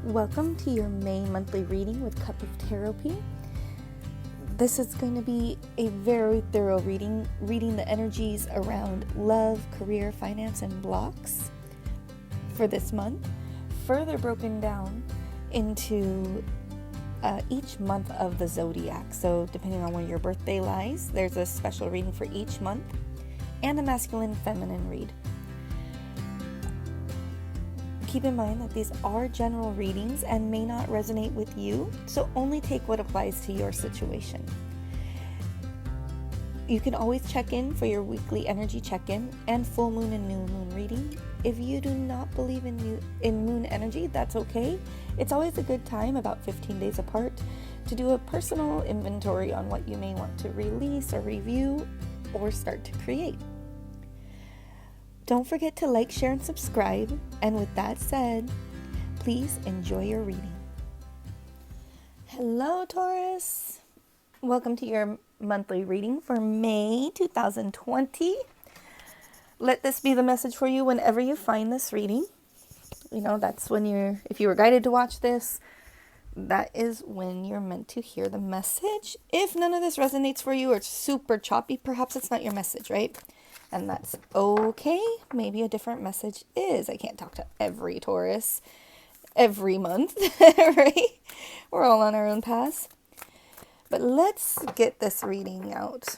Welcome to your May monthly reading with Cup of Taropy. This is going to be a very thorough reading the energies around love, career, finance, and blocks for this month, further broken down into each month of the zodiac. So depending on where your birthday lies, there's a special reading for each month and a masculine feminine read. Keep in mind that these are general readings and may not resonate with you, so only take what applies to your situation. You can always check in for your weekly energy check-in and full moon and new moon reading. If you do not believe in moon energy, that's okay. It's always a good time, about 15 days apart, to do a personal inventory on what you may want to release or review or start to create. Don't forget to like, share, and subscribe. And with that said, please enjoy your reading. Hello, Taurus. Welcome to your monthly reading for May 2020. Let this be the message for you whenever you find this reading. You know, that's when if you were guided to watch this, that is when you're meant to hear the message. If none of this resonates for you or it's super choppy, perhaps it's not your message, right? And that's okay. Maybe a different message is. I can't talk to every Taurus every month, right? We're all on our own paths. But let's get this reading out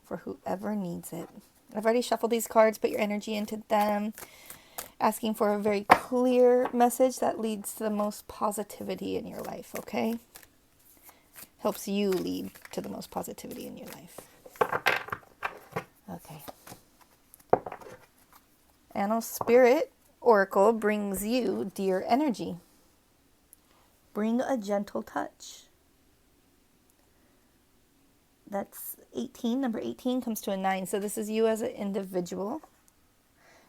for whoever needs it. I've already shuffled these cards, put your energy into them, asking for a very clear message that leads to the most positivity in your life, okay? Helps you lead to the most positivity in your life. Okay. Animal Spirit Oracle brings you dear energy. Bring a gentle touch. That's 18. Number 18 comes to a 9. So this is you as an individual.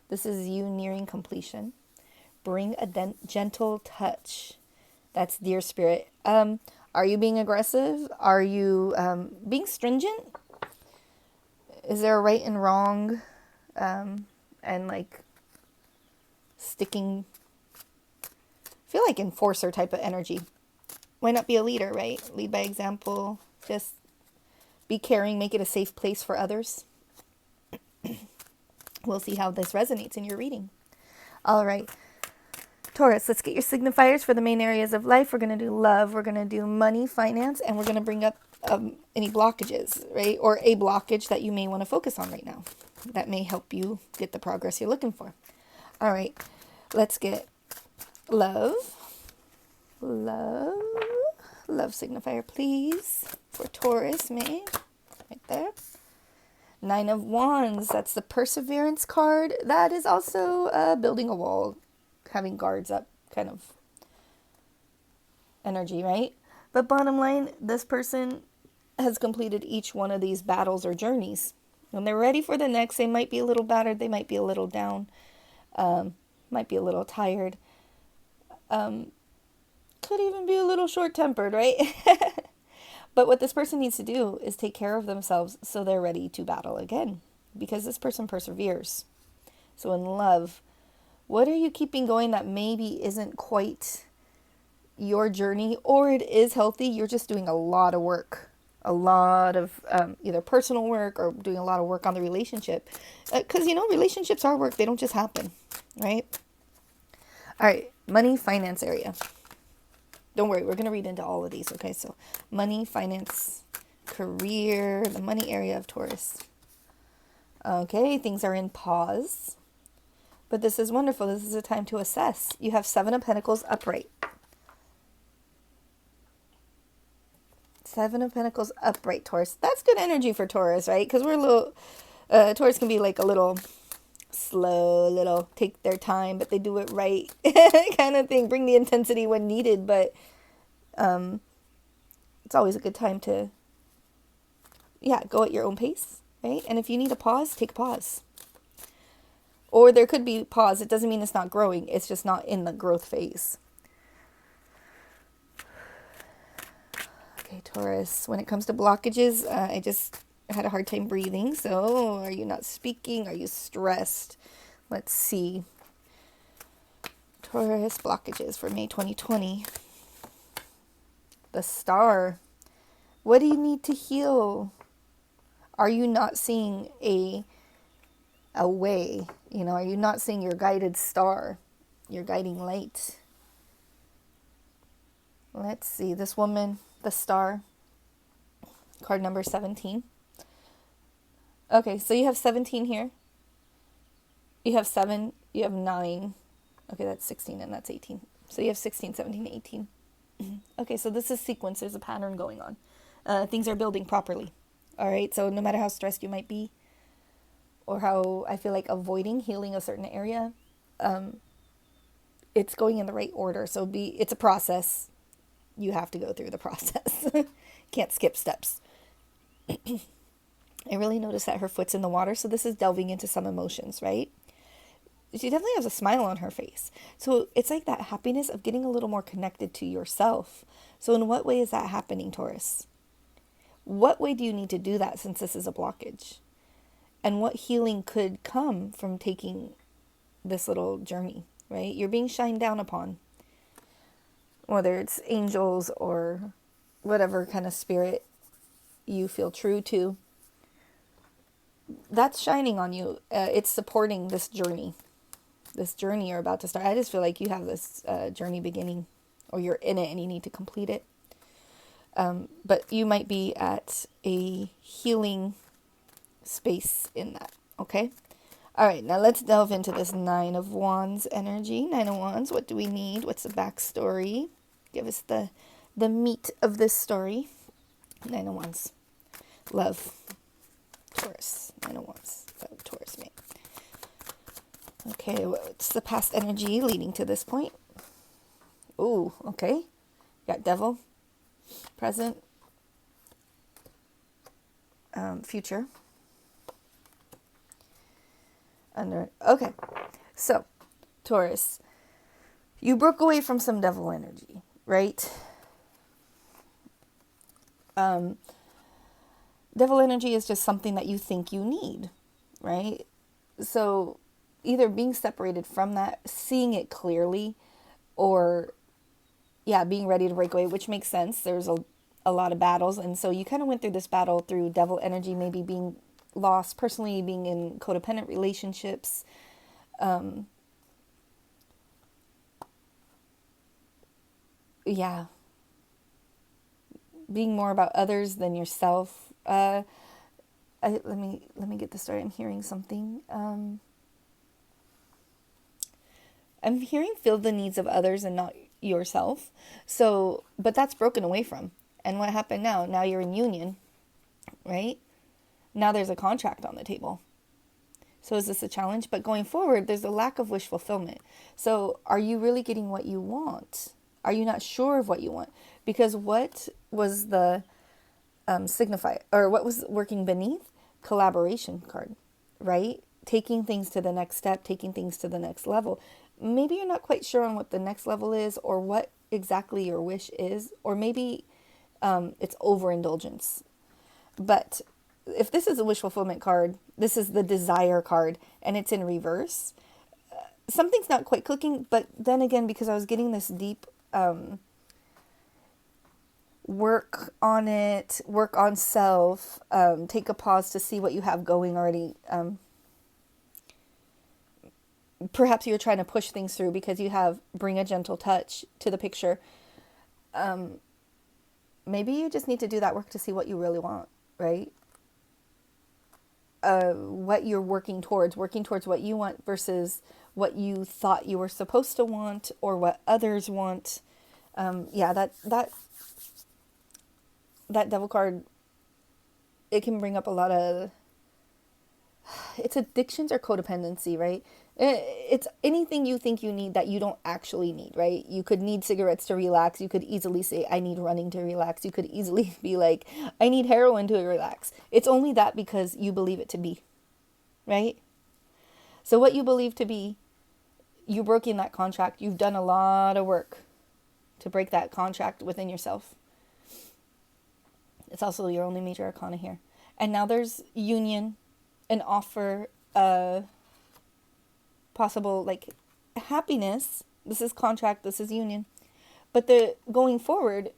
This is you nearing completion. Bring a gentle touch. That's dear Spirit. Are you being aggressive? Are you being stringent? Is there a right and wrong, and like sticking, I feel like enforcer type of energy. Why not be a leader, right? Lead by example, just be caring, make it a safe place for others. We'll see how this resonates in your reading. All right, Taurus, let's get your signifiers for the main areas of life. We're going to do love, we're going to do money, finance, and we're going to bring up any blockages, right? Or a blockage that you may want to focus on right now. That may help you get the progress you're looking for. All right, let's get love. Love signifier, please, for Taurus, May. Right there. 9 of Wands, that's the perseverance card. That is also building a wall, having guards up kind of energy, right? But bottom line, this person has completed each one of these battles or journeys. When they're ready for the next, they might be a little battered, they might be a little down, might be a little tired, could even be a little short-tempered, right? But what this person needs to do is take care of themselves so they're ready to battle again, because this person perseveres. So in love, what are you keeping going that maybe isn't quite your journey, or it is healthy, you're just doing a lot of work, a lot of either personal work or doing a lot of work on the relationship, because relationships are work, they don't just happen, right? All right, money, finance area. Don't worry, we're going to read into all of these, okay? So money, finance, career, the money area of Taurus. Okay, things are in pause, but this is wonderful. This is a time to assess. You have 7 of Pentacles upright. 7 of Pentacles upright, Taurus. That's good energy for Taurus, right? Because we're a little, Taurus can be like a little slow, take their time, but they do it right kind of thing. Bring the intensity when needed, but it's always a good time to, go at your own pace, right? And if you need a pause, take a pause. Or there could be pause. It doesn't mean it's not growing. It's just not in the growth phase. Okay, Taurus, when it comes to blockages, I just had a hard time breathing. So are you not speaking? Are you stressed? Let's see. Taurus blockages for May 2020. The Star. What do you need to heal? Are you not seeing a way? You know, are you not seeing your guided star, your guiding light? Let's see. This woman, the Star, card number 17. Okay, so you have 17 here. You have 7, you have 9. Okay, that's 16 and that's 18. So you have 16, 17, 18. Okay, so this is sequence. There's a pattern going on. Things are building properly. All right, so no matter how stressed you might be or how I feel like avoiding healing a certain area, it's going in the right order. So it's a process. You have to go through the process. Can't skip steps. I really noticed that her foot's in the water, so this is delving into some emotions, right? She definitely has a smile on her face. So it's like that happiness of getting a little more connected to yourself. So in what way is that happening, Taurus? What way do you need to do that since this is a blockage? And what healing could come from taking this little journey, right? You're being shined down upon. Whether it's angels or whatever kind of spirit you feel true to. That's shining on you. It's supporting this journey. This journey you're about to start. I just feel like you have this journey beginning, or you're in it and you need to complete it. But you might be at a healing space in that. Okay. All right. Now let's delve into this 9 of Wands energy. 9 of Wands. What do we need? What's the backstory? Give us the meat of this story. 9 of Wands. Love. Taurus. 9 of Wands. Love. Taurus, mate. Okay, what's the past energy leading to this point? Ooh, okay. Got Devil, present, future. Okay, so Taurus, you broke away from some Devil energy, right? Devil energy is just something that you think you need, right? So either being separated from that, seeing it clearly, or being ready to break away, which makes sense. There's a lot of battles, and so you kind of went through this battle through Devil energy, maybe being lost personally, being in codependent relationships, being more about others than yourself. Let me get this started. I'm hearing something. I'm hearing feel the needs of others and not yourself. So, but that's broken away from. And what happened now? Now you're in union, right? Now there's a contract on the table. So is this a challenge? But going forward, there's a lack of wish fulfillment. So are you really getting what you want? Are you not sure of what you want? Because what was the signifier, or what was working beneath? Collaboration card, right? Taking things to the next step, taking things to the next level. Maybe you're not quite sure on what the next level is, or what exactly your wish is, or maybe it's overindulgence. But if this is a wish fulfillment card, this is the desire card, and it's in reverse. Something's not quite clicking, but then again, because I was getting this deep work on it, work on self, take a pause to see what you have going already. Perhaps you're trying to push things through because you have bring a gentle touch to the picture. Maybe you just need to do that work to see what you really want, right? What you're working towards what you want versus what you thought you were supposed to want, or what others want. That Devil card, it can bring up a lot of, it's addictions or codependency, right? It's anything you think you need that you don't actually need, right? You could need cigarettes to relax. You could easily say, I need running to relax. You could easily be like, I need heroin to relax. It's only that because you believe it to be, right? So what you believe to be, you broke in that contract. You've done a lot of work to break that contract within yourself. It's also your only major arcana here. And now there's union, an offer, possible like happiness this is contract, this is union. But the going forward,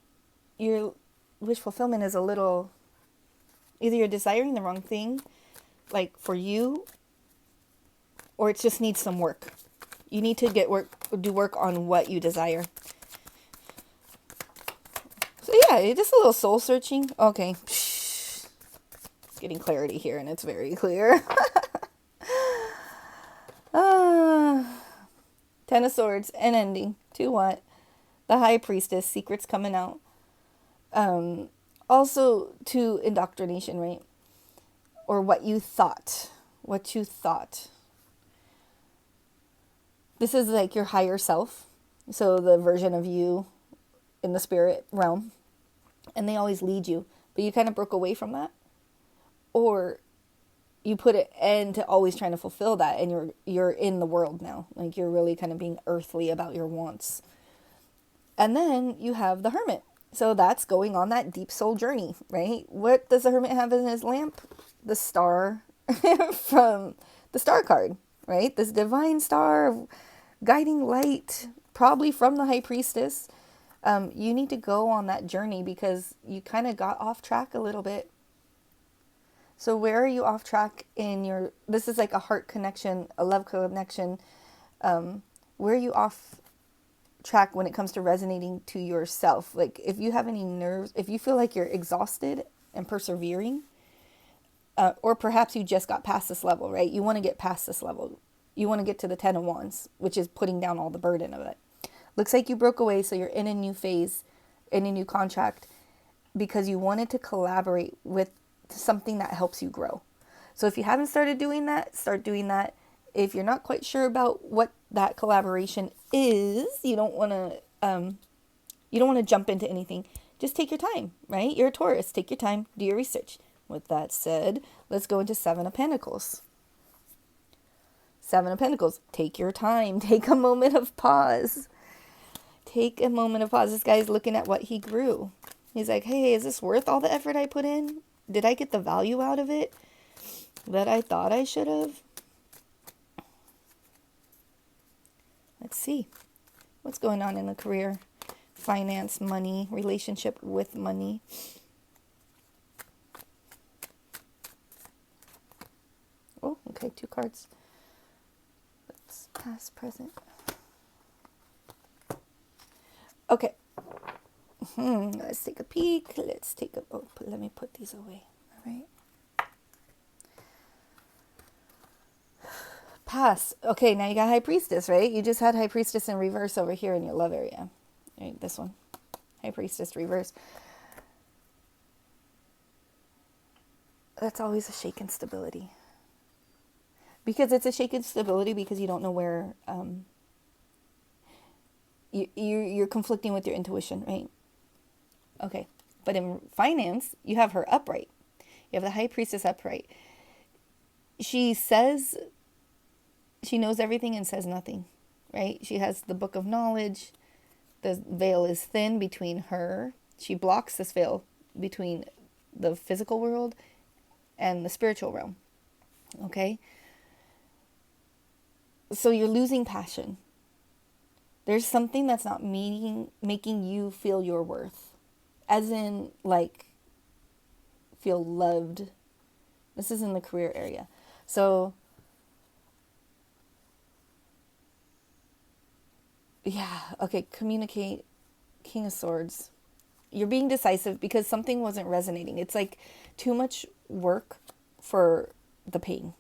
your wish fulfillment is a little, either you're desiring the wrong thing, like for you, or it just needs some work. You need to do work on what you desire. So yeah, just a little soul searching. Okay. Getting clarity here, and it's very clear. Ten of Swords, an ending. To what? The High Priestess, secrets coming out. Also to indoctrination, right? Or what you thought. What you thought. This is like your higher self. So the version of you in the spirit realm. And they always lead you. But you kind of broke away from that. Or you put an end to always trying to fulfill that, and you're in the world now. Like you're really kind of being earthly about your wants. And then you have the Hermit. So that's going on that deep soul journey, right? What does the Hermit have in his lamp? The star from the star card, right? This divine star of guiding light, probably from the High Priestess. You need to go on that journey because you kind of got off track a little bit. So where are you off track in your, this is like a heart connection, a love connection. Where are you off track when it comes to resonating to yourself? Like if you have any nerves, if you feel like you're exhausted and persevering, or perhaps you just got past this level, right? You want to get past this level. You want to get to the 10 of Wands, which is putting down all the burden of it. Looks like you broke away, so you're in a new phase, in a new contract, because you wanted to collaborate with something that helps you grow. So if you haven't started doing that, start doing that. If you're not quite sure about what that collaboration is, you don't want to jump into anything. Just take your time, right? You're a Taurus. Take your time. Do your research. With that said, let's go into Seven of Pentacles. Seven of Pentacles. Take your time. Take a moment of pause. Take a moment of pause. This guy's looking at what he grew. He's like, hey, is this worth all the effort I put in? Did I get the value out of it that I thought I should have? Let's see. What's going on in the career? Finance, money, relationship with money. Oh, okay, 2 cards. Let's past, present. Okay. Let's take a peek. Let me put these away. All right. Pass. Okay, now you got High Priestess, right? You just had High Priestess in reverse over here in your love area. Right, this one. High Priestess reverse. That's always a shaken stability. Because it's a shaken stability because you don't know where... You're conflicting with your intuition, right? Okay, but in finance, you have her upright. You have the High Priestess upright. She says she knows everything and says nothing, right? She has the book of knowledge. The veil is thin between her. She blocks this veil between the physical world and the spiritual realm, okay? So you're losing passion. There's something that's not making you feel your worth. As in, like, feel loved. This is in the career area. So, yeah, okay, communicate. King of Swords. You're being decisive because something wasn't resonating. It's like too much work for the pain.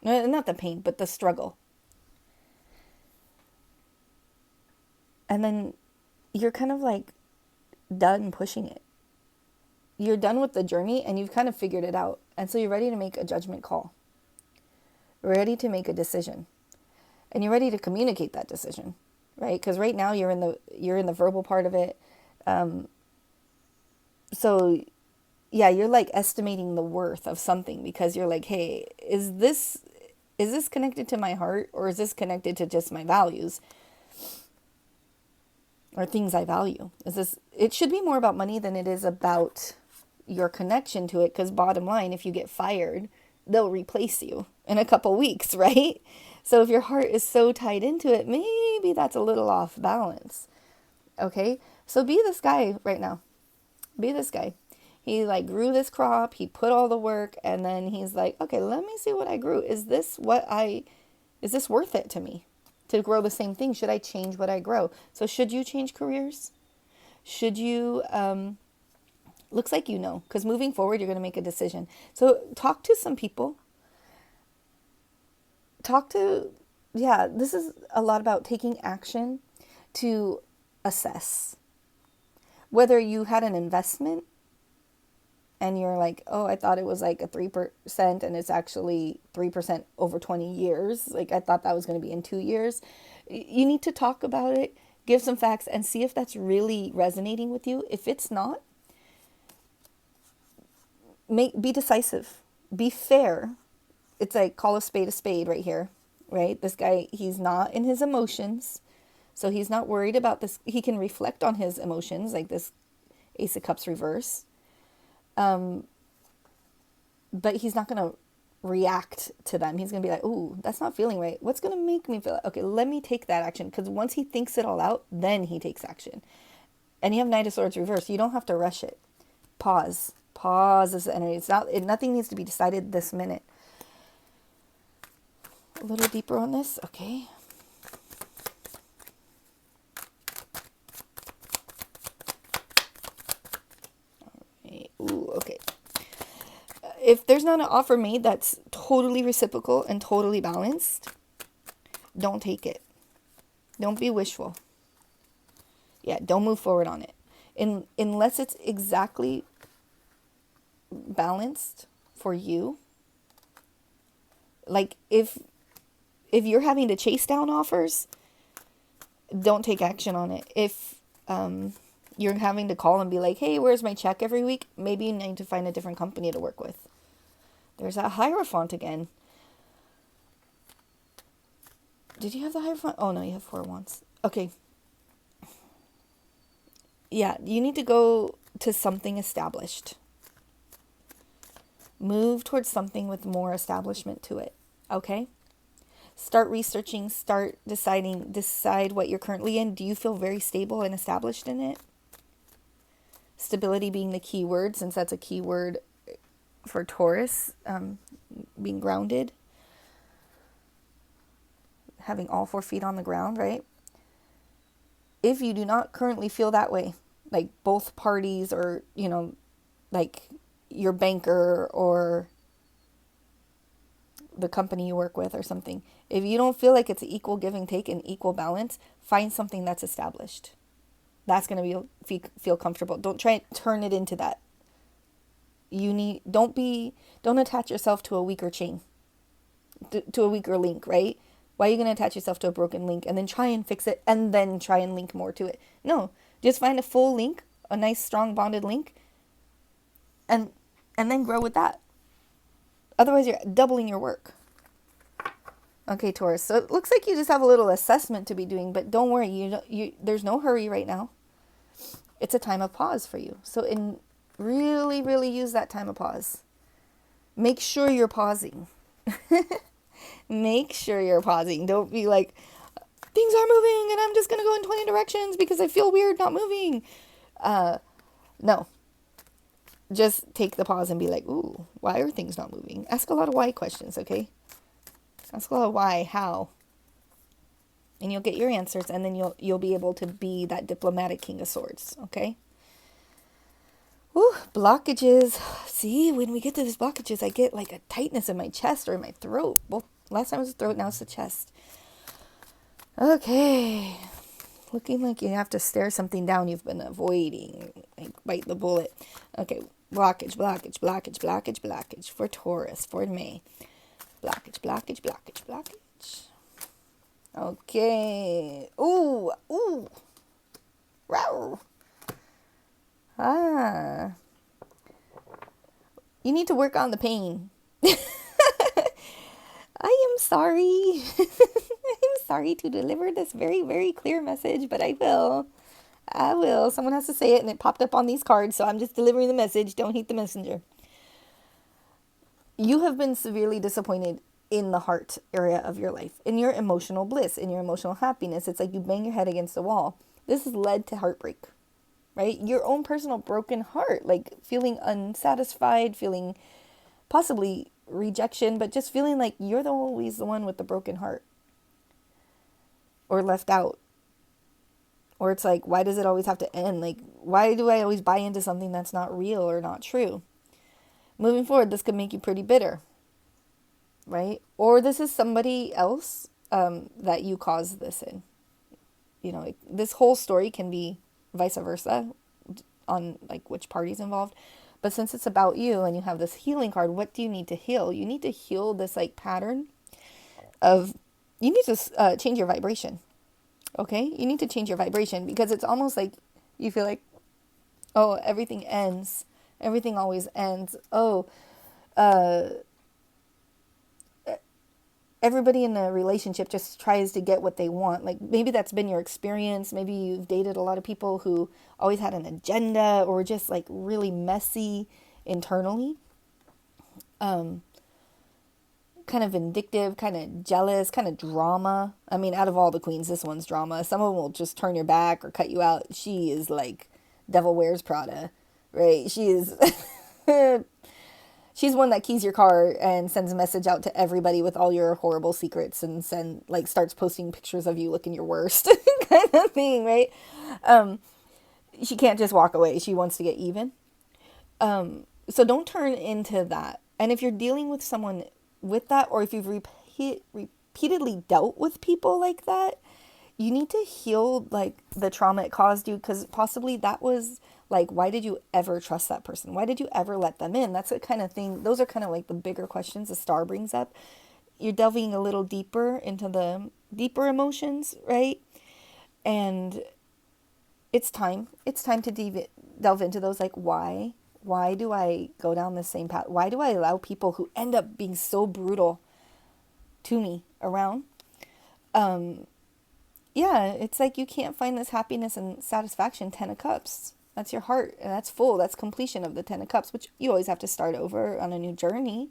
No, not the pain, but the struggle. And then you're kind of like done pushing it. You're done with the journey and you've kind of figured it out. And so you're ready to make a judgment call. Ready to make a decision. And you're ready to communicate that decision, right? Because right now you're in the verbal part of it. So yeah, you're like estimating the worth of something because you're like, hey, is this connected to my heart or is this connected to just my values? Or things I value. It should be more about money than it is about your connection to it, because bottom line, if you get fired, they'll replace you in a couple weeks, right? So if your heart is so tied into it, maybe that's a little off balance. Okay? So be this guy right now. Be this guy. He like grew this crop, he put all the work, and then he's like, okay, let me see what I grew. Is this worth it to me to grow the same thing? Should I change what I grow? So should you change careers? Should you, looks like you know, because moving forward, you're going to make a decision. So talk to some people. This is a lot about taking action to assess. Whether you had an investment and you're like, oh, I thought it was like a 3% and it's actually 3% over 20 years. Like I thought that was going to be in 2 years. You need to talk about it, give some facts, and see if that's really resonating with you. If it's not, be decisive, be fair. It's like call a spade right here, right? This guy, he's not in his emotions. So he's not worried about this. He can reflect on his emotions, like this Ace of Cups reverse. But he's not going to react to them. He's going to be like, ooh, that's not feeling right. What's going to make me feel like, okay, let me take that action. Because once he thinks it all out, then he takes action. And you have Knight of Swords reverse. You don't have to rush it. Pause this energy. Nothing needs to be decided this minute. A little deeper on this. Okay. Ooh, okay. If there's not an offer made that's totally reciprocal and totally balanced, don't take it. Don't be wishful. Yeah, don't move forward on it. Unless it's exactly balanced for you. Like if you're having to chase down offers, don't take action on it. If you're having to call and be like, hey, where's my check every week? Maybe you need to find a different company to work with. There's that Hierophant again. Did you have the Hierophant? Oh, no, you have 4 wands. Okay. Yeah, you need to go to something established. Move towards something with more establishment to it. Okay? Start researching, start decide what you're currently in. Do you feel very stable and established in it? Stability being the key word, since that's a key word for Taurus, being grounded. Having all 4 feet on the ground, right? If you do not currently feel that way, like both parties or, like your banker or the company you work with or something, if you don't feel like it's an equal give and take and equal balance, find something that's established. That's going to feel comfortable. Don't try and turn it into that. Don't attach yourself to a weaker chain, to a weaker link, right? Why are you going to attach yourself to a broken link and then try and fix it and then try and link more to it? No, just find a full link, a nice strong bonded link, and then grow with that. Otherwise, you're doubling your work. Okay, Taurus. So it looks like you just have a little assessment to be doing, but don't worry. There's no hurry right now. It's a time of pause for you. So really, really use that time of pause. Make sure you're pausing. Make sure you're pausing. Don't be like, things are moving and I'm just going to go in 20 directions because I feel weird not moving. No. Just take the pause and be like, ooh, why are things not moving? Ask a lot of why questions, okay? Ask a lot of why, how. And you'll get your answers, and then you'll be able to be that diplomatic King of Swords, okay? Ooh, blockages. See, when we get to these blockages, I get like a tightness in my chest or in my throat. Well, last time it was the throat, now it's the chest. Okay. Looking like you have to stare something down you've been avoiding. Like bite the bullet. Okay, blockage for Taurus, for May. Blockage. Okay. Ooh. Rawr. You need to work on the pain. I am sorry. I'm sorry to deliver this very, very clear message, but I will. Someone has to say it, and it popped up on these cards, so I'm just delivering the message. Don't hate the messenger. you have been severely disappointed in the heart area of your life, in your emotional bliss, in your emotional happiness. It's like you bang your head against the wall. This has led to heartbreak, right? Your own personal broken heart, like feeling unsatisfied, feeling possibly rejection, but just feeling like you're always the one with the broken heart or left out. Or it's like, why does it always have to end? Like, why do I always buy into something that's not real or not true? Moving forward, this could make you pretty bitter, right? Or this is somebody else that you caused this in. You know, this whole story can be vice versa on like which party's involved. But since it's about you and you have this healing card, what do you need to heal? You need to heal this like pattern of, you need to change your vibration. Okay? You need to change your vibration because it's almost like you feel like, oh, everything ends. Everything always ends. Oh, everybody in a relationship just tries to get what they want. Like maybe that's been your experience. Maybe you've dated a lot of people who always had an agenda or just like really messy internally. Kind of vindictive, kind of jealous, kind of drama. I mean, out of all the queens, this one's drama. Some of them will just turn your back or cut you out. She is like Devil Wears Prada, right? She is... She's one that keys your car and sends a message out to everybody with all your horrible secrets and starts posting pictures of you looking your worst kind of thing, right? She can't just walk away. She wants to get even. So don't turn into that. And if you're dealing with someone with that, or if you've repeatedly dealt with people like that, you need to heal like the trauma it caused you, because possibly that was like, why did you ever trust that person? Why did you ever let them in? That's the kind of thing. Those are kind of like the bigger questions the star brings up. You're delving a little deeper into the deeper emotions, right? And it's time. It's time to delve into those. Like, why? Why do I go down the same path? Why do I allow people who end up being so brutal to me around? Yeah, it's like you can't find this happiness and satisfaction. 10 of Cups. That's your heart, and that's full. That's completion of the 10 of Cups, which you always have to start over on a new journey.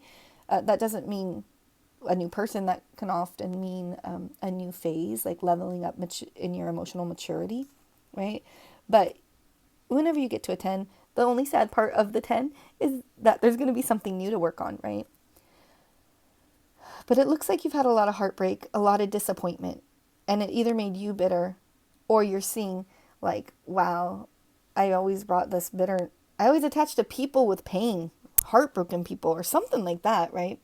That doesn't mean a new person. That can often mean a new phase, like leveling up in your emotional maturity, right? But whenever you get to a 10, the only sad part of the 10 is that there's going to be something new to work on, right? But it looks like you've had a lot of heartbreak, a lot of disappointment, and it either made you bitter, or you're seeing like, wow, I always brought this bitter, I always attached to people with pain, heartbroken people or something like that, right?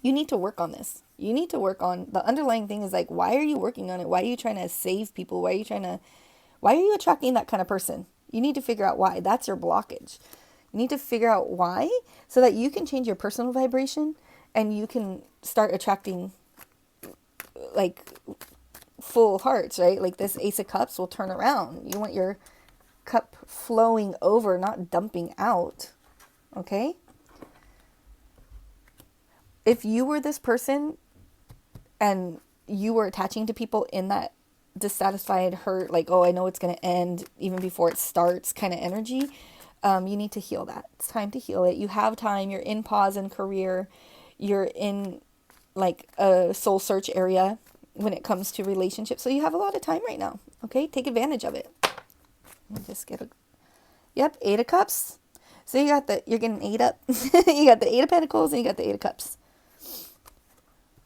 You need to work on this. You need to work on the underlying thing is like, why are you working on it? Why are you trying to save people? Why are you attracting that kind of person? You need to figure out why. That's your blockage. You need to figure out why so that you can change your personal vibration and you can start attracting like full hearts, right? Like this Ace of Cups will turn around. You want your cup flowing over, not dumping out. Okay? If you were this person and you were attaching to people in that dissatisfied, hurt, like, oh, I know it's going to end even before it starts kind of energy, you need to heal that. It's time to heal it. You have time. You're in pause in career. You're in like a soul search area when it comes to relationships. So you have a lot of time right now. Okay? Take advantage of it. Let me just get yep, 8 of Cups. So you're getting 8 up. You got the 8 of Pentacles and you got the 8 of Cups.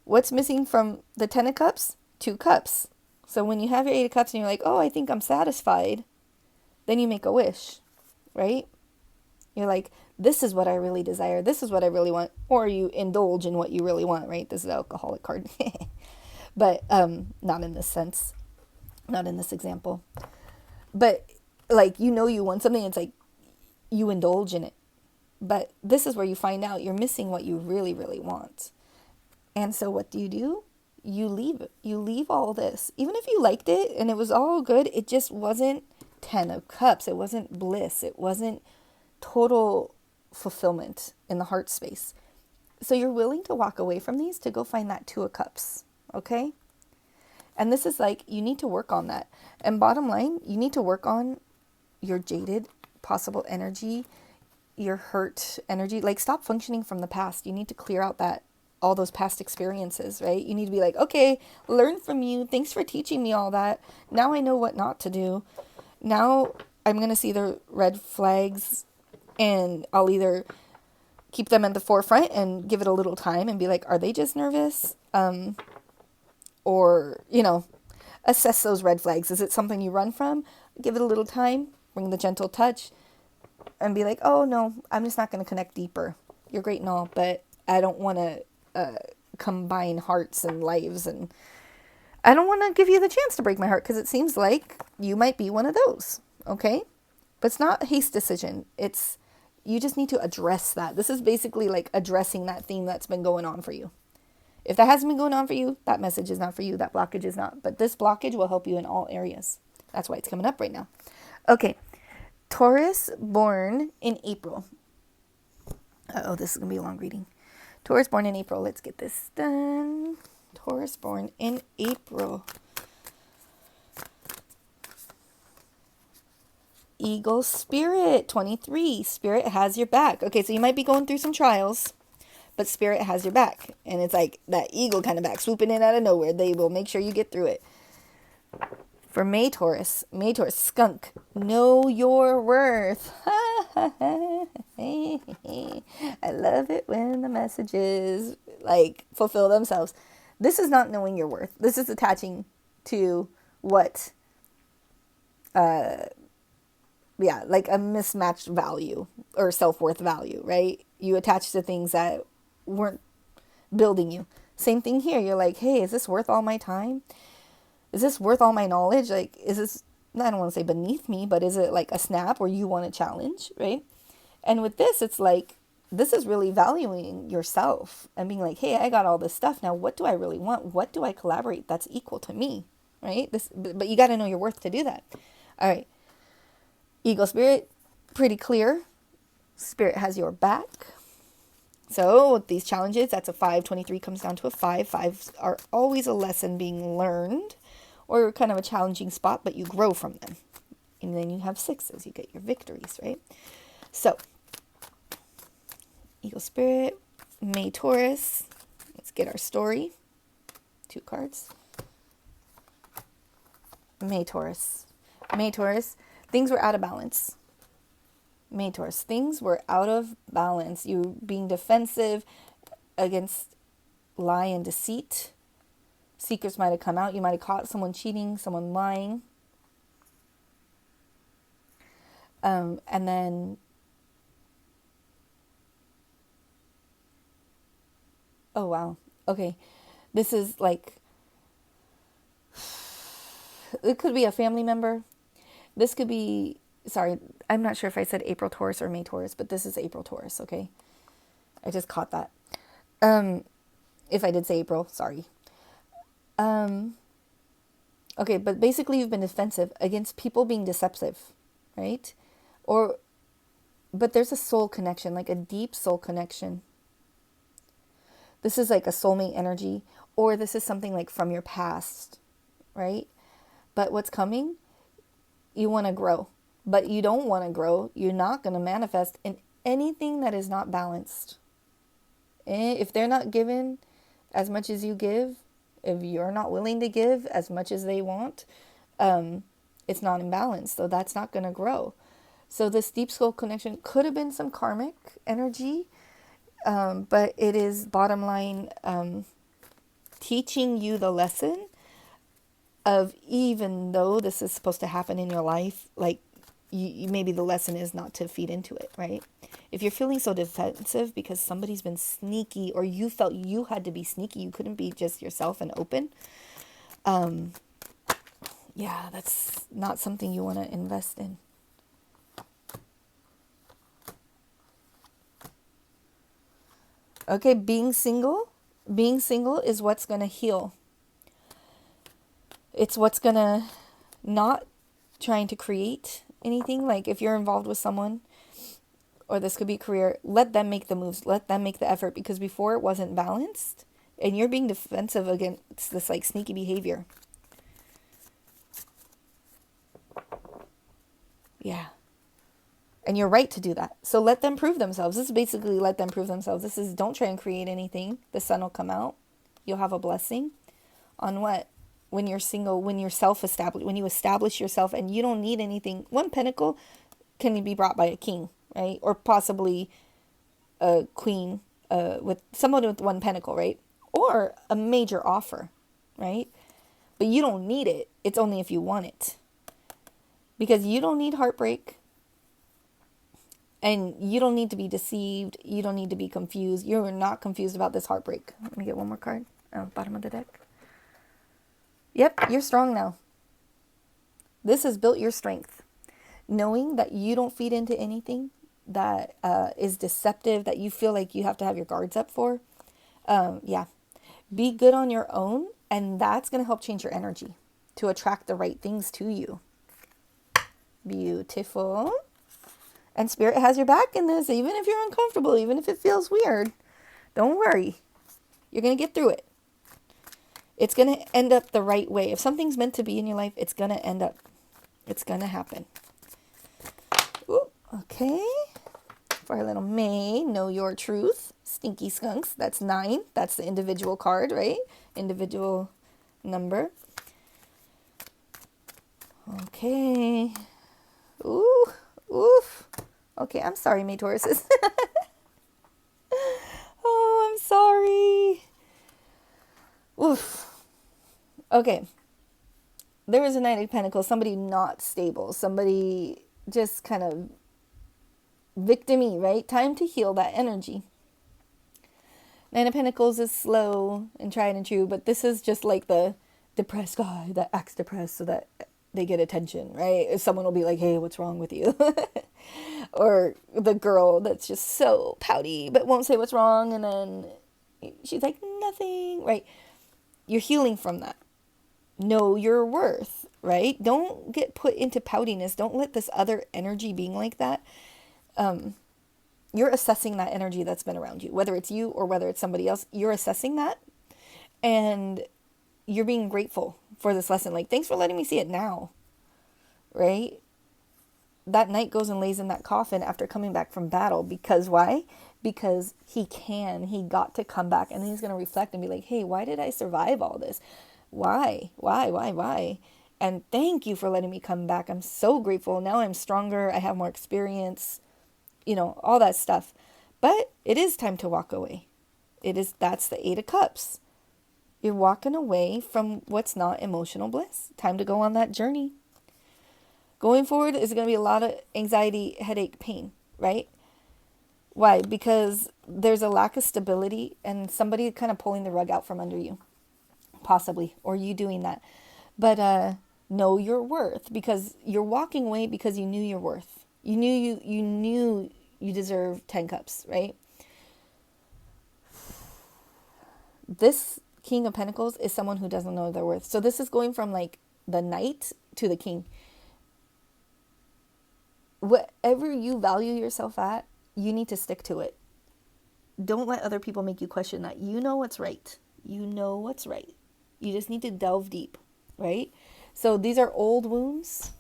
What's missing from the 10 of Cups? 2 cups. So when you have your 8 of Cups and you're like, oh, I think I'm satisfied, then you make a wish, right? You're like, this is what I really desire. This is what I really want. Or you indulge in what you really want, right? This is an alcoholic card. But not in this sense. Not in this example. But like, you want something, it's like you indulge in it. But this is where you find out you're missing what you really, really want. And so what do? You leave it. You leave all this. Even if you liked it and it was all good, it just wasn't 10 of Cups. It wasn't bliss. It wasn't total fulfillment in the heart space. So you're willing to walk away from these to go find that 2 of Cups. Okay? And this is like, you need to work on that. And bottom line, you need to work on your jaded possible energy, your hurt energy. Like, stop functioning from the past. You need to clear out all those past experiences, right? You need to be like, okay, learn from you. Thanks for teaching me all that. Now I know what not to do. Now I'm going to see the red flags, and I'll either keep them at the forefront and give it a little time and be like, are they just nervous? Or, assess those red flags. Is it something you run from? Give it a little time, bring the gentle touch, and be like, oh no, I'm just not going to connect deeper. You're great and all, but I don't want to combine hearts and lives, and I don't want to give you the chance to break my heart, because it seems like you might be one of those, okay? But it's not a haste decision. You just need to address that. This is basically like addressing that theme that's been going on for you. If that hasn't been going on for you, that message is not for you. That blockage is not. But this blockage will help you in all areas. That's why it's coming up right now. Okay. Taurus born in April. This is going to be a long reading. Taurus born in April. Let's get this done. Taurus born in April. Eagle Spirit 23. Spirit has your back. Okay, so you might be going through some trials, but Spirit has your back. And it's like that eagle kind of back, swooping in out of nowhere. They will make sure you get through it. For May Taurus, skunk, know your worth. I love it when the messages fulfill themselves. This is not knowing your worth. This is attaching to what, like a mismatched value or self-worth value, right? You attach to things that weren't building you. Same thing here. You're like, hey, is this worth all my time? Is this worth all my knowledge? Like, is this, I don't want to say beneath me, but is it like a snap where you want to challenge, right? And with this, it's like, this is really valuing yourself and being like, hey, I got all this stuff. Now, what do I really want? What do I collaborate that's equal to me, right? But you got to know your worth to do that. All right. Eagle Spirit, pretty clear. Spirit has your back. So with these challenges, that's a 5. 23 comes down to a 5. 5s are always a lesson being learned, or kind of a challenging spot, but you grow from them. And then you have 6s. You get your victories, right? So, Eagle Spirit, May Taurus. Let's get our story. 2 cards. May Taurus. May Taurus. Things were out of balance. May Taurus. Things were out of balance. You being defensive against lie and deceit. Secrets might have come out. You might have caught someone cheating, someone lying. And then, oh wow. Okay. This is like, it could be a family member. This could be, sorry, I'm not sure if I said April Taurus or May Taurus, but this is April Taurus, okay? I just caught that. If I did say April, sorry. Okay, but basically you've been defensive against people being deceptive, right? But there's a soul connection, like a deep soul connection. This is like a soulmate energy, or this is something like from your past, right? But what's coming? You want to grow, but you don't want to grow. You're not going to manifest in anything that is not balanced. If they're not given as much as you give, if you're not willing to give as much as they want, it's not in balance. So that's not going to grow. So this deep soul connection could have been some karmic energy, but it is bottom line teaching you the lesson of, even though this is supposed to happen in your life, like you maybe the lesson is not to feed into it, right? If you're feeling so defensive because somebody's been sneaky, or you felt you had to be sneaky, you couldn't be just yourself and open. Yeah, that's not something you want to invest in. Okay, being single is what's going to heal. It's what's going to not trying to create anything. Like if you're involved with someone, or this could be career, let them make the moves, let them make the effort, because before it wasn't balanced and you're being defensive against this like sneaky behavior. Yeah. And you're right to do that. So let them prove themselves. This is basically let them prove themselves. This is don't try and create anything. The sun will come out. You'll have a blessing. On what? When you're single, when you're self-established, when you establish yourself and you don't need anything. One pentacle can be brought by a king, right? Or possibly a queen with someone with one pentacle, right? Or a major offer, right? But you don't need it. It's only if you want it. Because you don't need heartbreak. And you don't need to be deceived. You don't need to be confused. You're not confused about this heartbreak. Let me get one more card. Bottom of the deck. Yep, you're strong now. This has built your strength. Knowing that you don't feed into anything that is deceptive, that you feel like you have to have your guards up for. Yeah. Be good on your own, and that's going to help change your energy to attract the right things to you. Beautiful. And Spirit has your back in this, even if you're uncomfortable, even if it feels weird. Don't worry. You're going to get through it. It's going to end up the right way. If something's meant to be in your life, it's going to end up. It's going to happen. Ooh, okay. For our little May, know your truth. Stinky skunks. That's 9. That's the individual card, right? Individual number. Okay. Ooh. Oof. Okay, I'm sorry, May Tauruses. Oh, I'm sorry. Oof. Okay. There is a Knight of Pentacles. Somebody not stable. Somebody just kind of victim-y, right? Time to heal that energy. Knight of Pentacles is slow and tried and true, but this is just like the depressed guy that acts depressed so that they get attention, right? Someone will be like, hey, what's wrong with you? Or the girl that's just so pouty but won't say what's wrong, and then she's like, nothing, right? You're healing from that. Know your worth, right? Don't get put into poutiness. Don't let this other energy being like that. You're assessing that energy that's been around you, whether it's you or whether it's somebody else. You're assessing that, and you're being grateful for this lesson. Like, thanks for letting me see it now, right? That knight goes and lays in that coffin after coming back from battle. Because why? Because he got to come back, and then he's going to reflect and be like, hey, why did I survive all this? Why? And thank you for letting me come back. I'm so grateful. Now I'm stronger. I have more experience, all that stuff. But it is time to walk away. That's the 8 of Cups. You're walking away from what's not emotional bliss. Time to go on that journey. Going forward is going to be a lot of anxiety, headache, pain, right? Why? Because there's a lack of stability and somebody kind of pulling the rug out from under you. Possibly. Or you doing that. But know your worth, because you're walking away because you knew your worth. You knew you deserve 10 cups, right? This King of Pentacles is someone who doesn't know their worth. So this is going from like the Knight to the King. Whatever you value yourself at, you need to stick to it. Don't let other people make you question that. You know what's right. You know what's right. You just need to delve deep, right? So these are old wounds,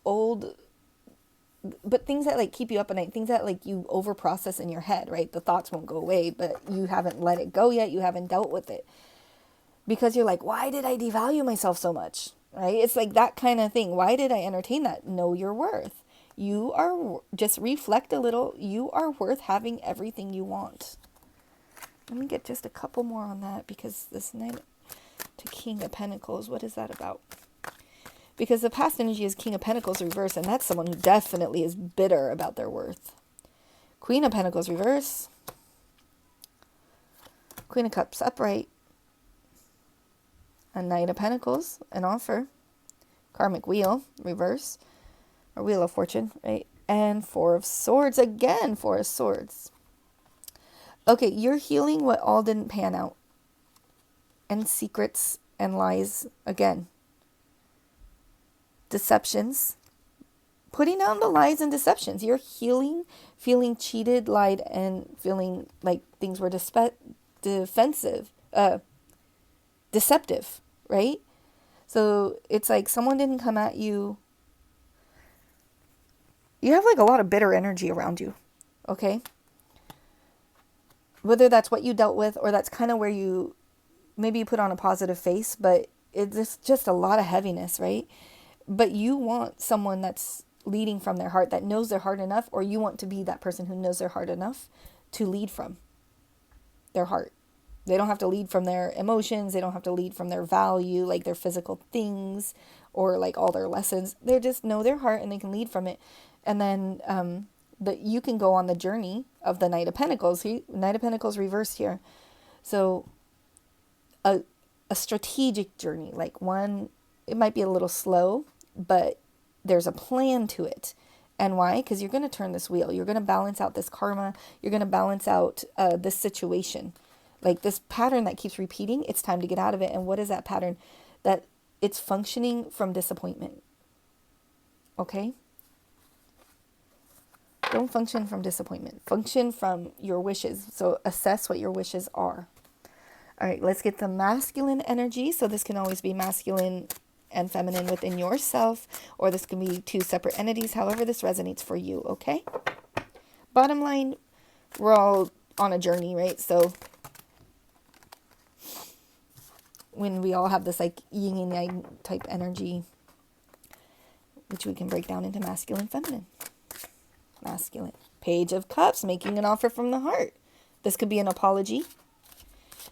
but things that like keep you up at night, things that like you over process in your head, right? The thoughts won't go away, but you haven't let it go yet. You haven't dealt with it because you're like, why did I devalue myself so much, right? It's like that kind of thing. Why did I entertain that? Know your worth. You are, just reflect a little. You are worth having everything you want. Let me get just a couple more on that, because this Knight to King of Pentacles, what is that about? Because the past energy is King of Pentacles reverse, and that's someone who definitely is bitter about their worth. Queen of Pentacles reverse. Queen of Cups upright. A Knight of Pentacles, an offer. Karmic Wheel reverse. Or Wheel of Fortune, right? And 4 of Swords again. 4 of Swords. Okay, you're healing what all didn't pan out. And secrets and lies again. Deceptions. Putting down the lies and deceptions. You're healing, feeling cheated, lied, and feeling like things were deceptive, right? So it's like someone didn't come at you. You have like a lot of bitter energy around you. Okay? Whether that's what you dealt with or that's kind of where maybe you put on a positive face, but it's just a lot of heaviness, right? But you want someone that's leading from their heart, that knows their heart enough, or you want to be that person who knows their heart enough to lead from their heart. They don't have to lead from their emotions. They don't have to lead from their value, like their physical things or like all their lessons. They just know their heart and they can lead from it. And then you can go on the journey of the Knight of Pentacles. Knight of Pentacles reversed here. So a strategic journey, like one, it might be a little slow, but there's a plan to it. And why? Because you're going to turn this wheel. You're going to balance out this karma. You're going to balance out this situation. Like this pattern that keeps repeating, it's time to get out of it. And what is that pattern? That it's functioning from disappointment. Okay? Don't function from disappointment. Function from your wishes. So assess what your wishes are. All right, let's get the masculine energy. So this can always be masculine and feminine within yourself, or this can be two separate entities, however this resonates for you, okay? Bottom line, we're all on a journey, right? So when we all have this like yin and yang type energy, which we can break down into masculine, feminine. Masculine. Page of Cups, making an offer from the heart. This could be an apology.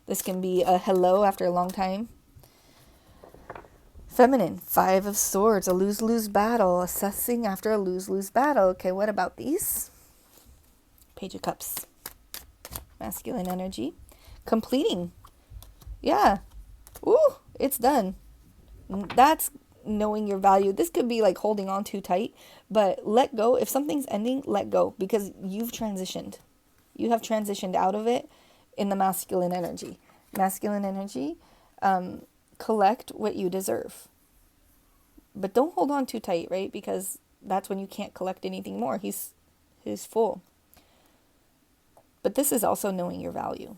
This can be a hello after a long time. Feminine, 5 of Swords, a lose-lose battle, assessing after a lose-lose battle. Okay, what about these? Page of Cups. Masculine energy. Completing. Yeah. Ooh, it's done. That's knowing your value. This could be like holding on too tight, but let go. If something's ending, let go, because you've transitioned. You have transitioned out of it in the masculine energy. Masculine energy, collect what you deserve. But don't hold on too tight, right? Because that's when you can't collect anything more. He's full. But this is also knowing your value.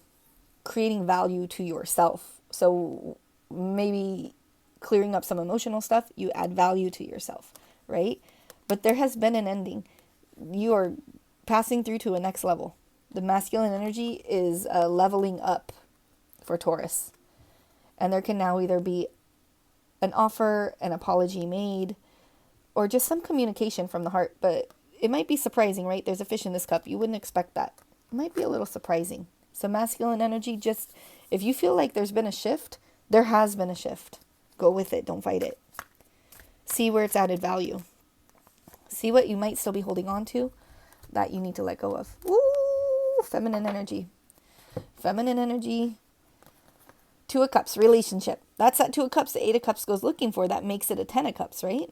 Creating value to yourself. So maybe clearing up some emotional stuff, you add value to yourself, right? But there has been an ending. You are passing through to a next level. The masculine energy is leveling up for Taurus. And there can now either be an offer, an apology made, or just some communication from the heart. But it might be surprising, right? There's a fish in this cup. You wouldn't expect that. It might be a little surprising. So masculine energy, just if you feel like there's been a shift, there has been a shift. Go with it. Don't fight it. See where it's added value. See what you might still be holding on to that you need to let go of. Ooh, feminine energy. Feminine energy. 2 of Cups, relationship. That's that 2 of Cups the 8 of Cups goes looking for. That makes it a 10 of Cups, right?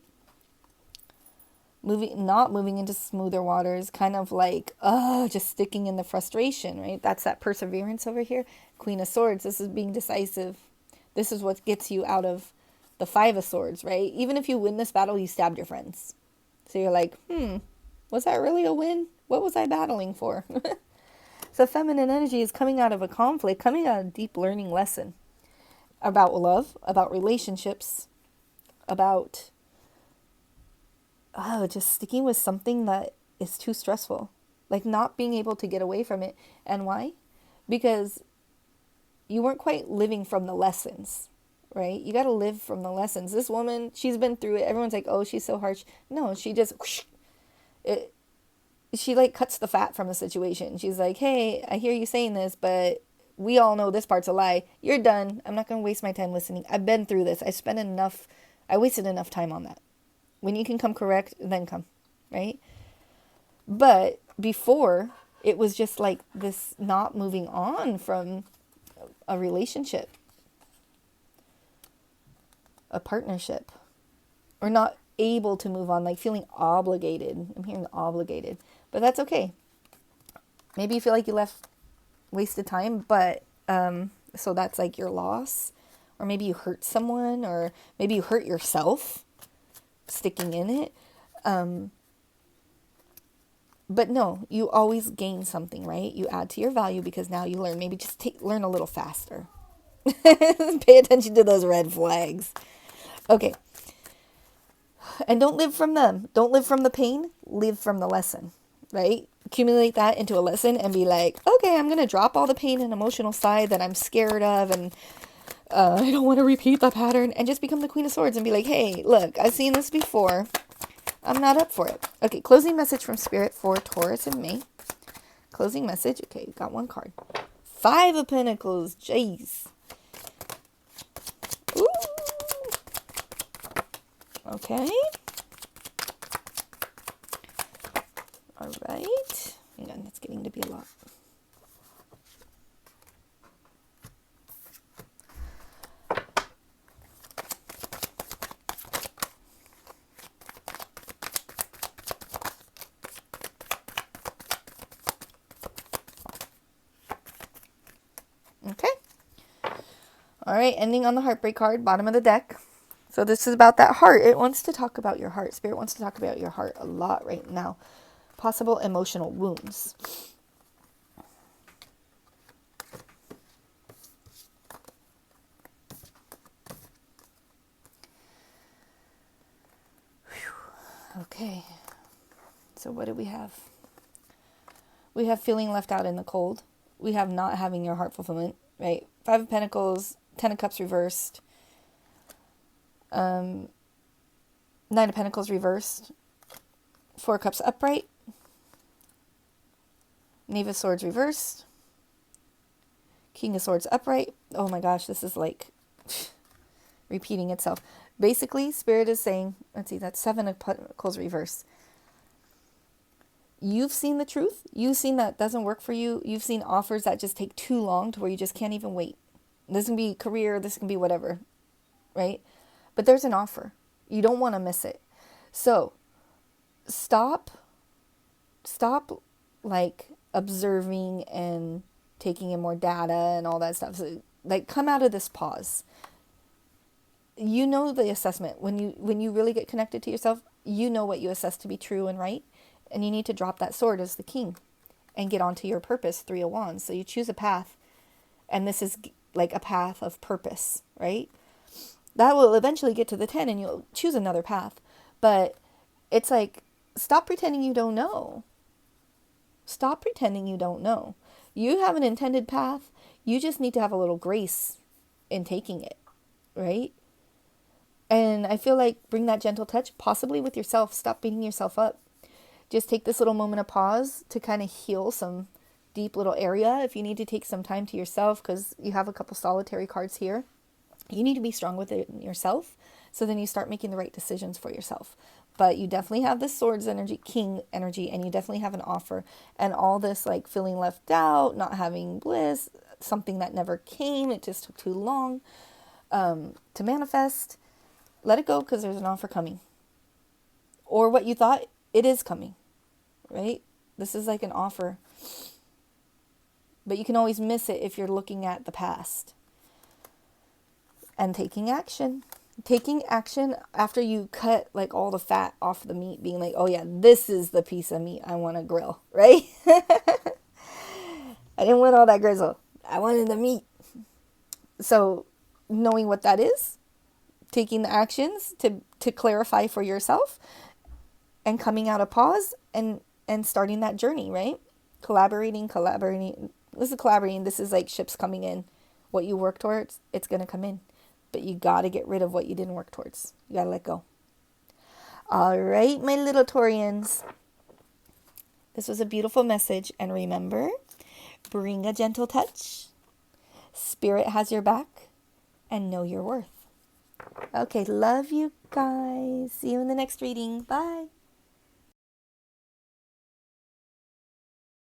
Not moving into smoother waters, kind of like, just sticking in the frustration, right? That's that perseverance over here. Queen of Swords, this is being decisive. This is what gets you out of the 5 of Swords, right? Even if you win this battle, you stabbed your friends. So you're like, was that really a win? What was I battling for? So feminine energy is coming out of a conflict, coming out of a deep learning lesson about love, about relationships, about just sticking with something that is too stressful, like not being able to get away from it. And why? Because you weren't quite living from the lessons, right? You got to live from the lessons. This woman, she's been through it. Everyone's like, oh, she's so harsh. No, she just, she like cuts the fat from the situation. She's like, hey, I hear you saying this, but we all know this part's a lie. You're done. I'm not going to waste my time listening. I've been through this. I wasted enough time on that. When you can come correct, then come, right? But before, it was just like this not moving on from a relationship, a partnership, or not able to move on, like feeling obligated. I'm hearing obligated, but that's okay. Maybe you feel like you wasted time, but so that's like your loss, or maybe you hurt someone, or maybe you hurt yourself sticking in it. But no, you always gain something, right? You add to your value because now you learn. Maybe just learn a little faster. Pay attention to those red flags. Okay. And don't live from them. Don't live from the pain. Live from the lesson, right? Accumulate that into a lesson and be like, okay, I'm going to drop all the pain and emotional side that I'm scared of, and I don't want to repeat the pattern, and just become the Queen of Swords and be like, hey, look, I've seen this before. I'm not up for it. Okay, closing message from Spirit for Taurus and May. Closing message. Okay, got one card. 5 of Pentacles. Jeez. Ooh. Okay. All right. Hang on, it's getting to be a lot. Okay. All right, ending on the heartbreak card, bottom of the deck. So this is about that heart. It wants to talk about your heart. Spirit wants to talk about your heart a lot right now. Possible emotional wounds. Whew. Okay. So what do we have? We have feeling left out in the cold. We have not having your heart fulfillment, right? 5 of Pentacles, 10 of Cups reversed. 9 of Pentacles reversed. 4 of Cups upright. Knave of Swords reversed. King of Swords upright. Oh my gosh, this is like repeating itself. Basically, Spirit is saying, let's see, that's 7 of Pentacles reversed. You've seen the truth. You've seen that doesn't work for you. You've seen offers that just take too long to where you just can't even wait. This can be career, this can be whatever, right? But there's an offer. You don't want to miss it. So stop like observing and taking in more data and all that stuff. So, like, come out of this pause. You know the assessment. When you really get connected to yourself, you know what you assess to be true and right. And you need to drop that sword as the king and get onto your purpose, 3 of Wands. So you choose a path, and this is like a path of purpose, right? That will eventually get to the 10 and you'll choose another path. But it's like, stop pretending you don't know. Stop pretending you don't know. You have an intended path. You just need to have a little grace in taking it, right? And I feel like bring that gentle touch, possibly with yourself. Stop beating yourself up. Just take this little moment of pause to kind of heal some deep little area. If you need to take some time to yourself, because you have a couple solitary cards here, you need to be strong with it yourself. So then you start making the right decisions for yourself. But you definitely have this swords energy, king energy, and you definitely have an offer. And all this like feeling left out, not having bliss, something that never came, it just took too long to manifest. Let it go, because there's an offer coming. Or what you thought, it is coming, right? This is like an offer. But you can always miss it if you're looking at the past. And taking action. Taking action after you cut like all the fat off the meat, being like, oh yeah, this is the piece of meat I want to grill, right? I didn't want all that grizzle. I wanted the meat. So knowing what that is, taking the actions to clarify for yourself, and coming out of pause and starting that journey, right? Collaborating. This is collaborating. This is like ships coming in. What you work towards, it's going to come in. But you got to get rid of what you didn't work towards. You got to let go. All right, my little Taurians. This was a beautiful message. And remember, bring a gentle touch. Spirit has your back. And know your worth. Okay, love you guys. See you in the next reading. Bye.